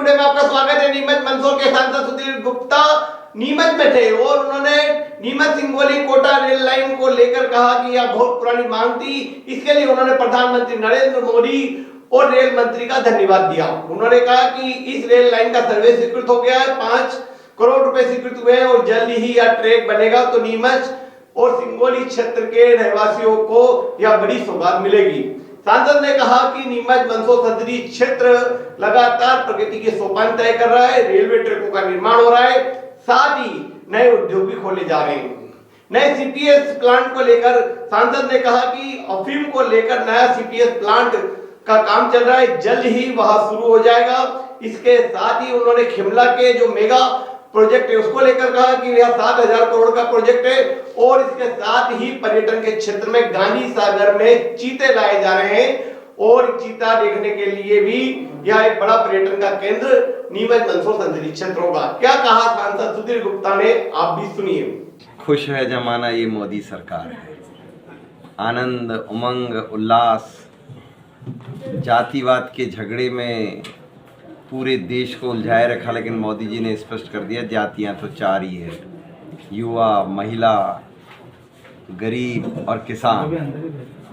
Today में आपका स्वागत है। नीमच मंदसौर के सांसद सुधीर गुप्ता नीमच में थे और उन्होंने नीमच सिंगोली कोटा रेल लाइन को लेकर कहा कि यह बहुत पुरानी मांग थी। इसके लिए उन्होंने प्रधानमंत्री नरेंद्र मोदी और रेल मंत्री का धन्यवाद दिया। उन्होंने कहा कि इस रेल लाइन का सर्वे स्वीकृत हो गया है, 5 करोड़ रुपए स्वीकृत हुए हैं और जल्द ही यह ट्रैक बनेगा तो नीमच और सिंगोली क्षेत्र के रहवासियों को यह बड़ी सौगात मिलेगी। सांसद ने कहा कि नीमच मंदसौर संसदीय क्षेत्र लगातार प्रगति के सोपान तय कर रहा है। रेलवे ट्रैकों का निर्माण हो रहा है, साथ ही नए उद्योग भी खोले जा रहे हैं। नए सीपीएस प्लांट को लेकर सांसद ने कहा कि अफीम को लेकर नया सीपीएस प्लांट का काम चल रहा है, जल्द ही वह शुरू हो जाएगा। इसके साथ ही उन्होंने शिमला के जो मेगा प्रोजेक्ट है उसको लेकर कहा कि यह 7,000 करोड़ का प्रोजेक्ट है और इसके साथ ही पर्यटन के क्षेत्र में गांधी सागर में चीते लाए जा रहे हैं और चीता देखने के लिए भी यह एक बड़ा पर्यटन का केंद्र नीमच मंदसौर संसदीय क्षेत्र होगा। क्या कहा सांसद सुधीर गुप्ता ने, आप भी सुनिए। खुश है जमाना, ये मोदी सरकार है। आनंद, उमंग, उल्लास, जातिवाद के झगड़े में पूरे देश को उलझाए रखा, लेकिन मोदी जी ने स्पष्ट कर दिया जातियां तो 4 ही है, युवा, महिला, गरीब और किसान।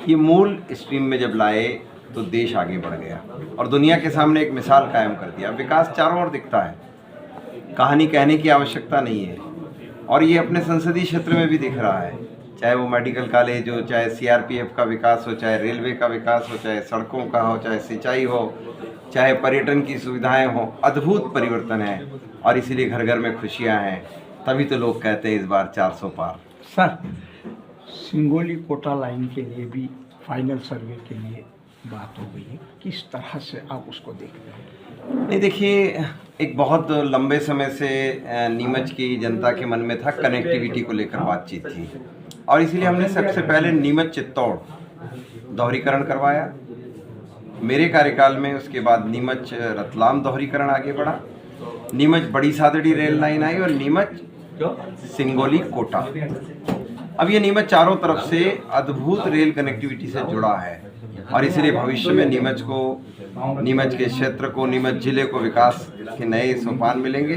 ये मूल स्ट्रीम में जब लाए तो देश आगे बढ़ गया और दुनिया के सामने एक मिसाल कायम कर दिया। विकास चारों ओर दिखता है, कहानी कहने की आवश्यकता नहीं है और ये अपने संसदीय क्षेत्र में भी दिख रहा है। चाहे वो मेडिकल कॉलेज हो, चाहे सीआरपीएफ का विकास हो, चाहे रेलवे का विकास हो, चाहे सड़कों का हो, चाहे सिंचाई हो, चाहे पर्यटन की सुविधाएं हो, अद्भुत परिवर्तन है और इसीलिए घर घर में खुशियां हैं। तभी तो लोग कहते हैं इस बार 400 पार। सर, सिंगोली कोटा लाइन के लिए भी फाइनल सर्वे के लिए बात हो गई है, किस तरह से आप उसको देखते हैं? नहीं, देखिए, एक बहुत लंबे समय से नीमच की जनता के मन में था, कनेक्टिविटी को लेकर बातचीत थी और इसीलिए हमने सबसे पहले नीमच चित्तौड़ दोहरीकरण करवाया मेरे कार्यकाल में। उसके बाद नीमच रतलाम दोहरीकरण आगे बढ़ा, नीमच बड़ी सादड़ी रेल लाइन आई और नीमच सिंगोली कोटा। अब ये नीमच चारों तरफ से अद्भुत रेल कनेक्टिविटी से जुड़ा है और इसलिए भविष्य में नीमच के क्षेत्र को, नीमच जिले को विकास के नए सोपान मिलेंगे।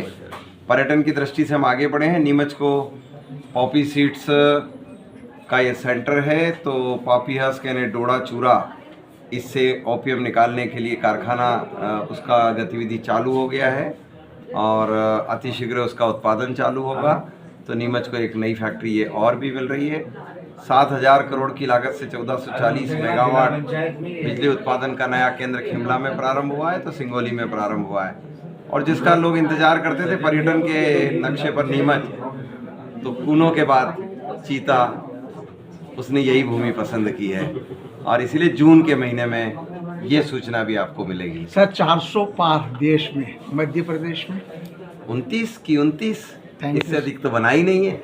पर्यटन की दृष्टि से हम आगे बढ़े हैं। नीमच को पॉपी सीड्स का ये सेंटर है, तो पॉपी हस्क यानी डोडा चूरा, इससे ओपीएम निकालने के लिए कारखाना उसका गतिविधि चालू हो गया है और अतिशीघ्र उसका उत्पादन चालू होगा। तो नीमच को एक नई फैक्ट्री ये और भी मिल रही है। 7,000 करोड़ की लागत से 1440 मेगावाट बिजली उत्पादन का नया केंद्र शिमला में प्रारंभ हुआ है, तो सिंगोली में प्रारंभ हुआ है और जिसका लोग इंतजार करते थे पर्यटन के नक्शे पर नीमच, तो कूनों के बाद चीता, उसने यही भूमि पसंद की है और इसीलिए जून के महीने में ये सूचना भी आपको मिलेगी। सर, 400 पार देश में, मध्य प्रदेश में 29 की 29, इससे अधिक तो बना ही नहीं है।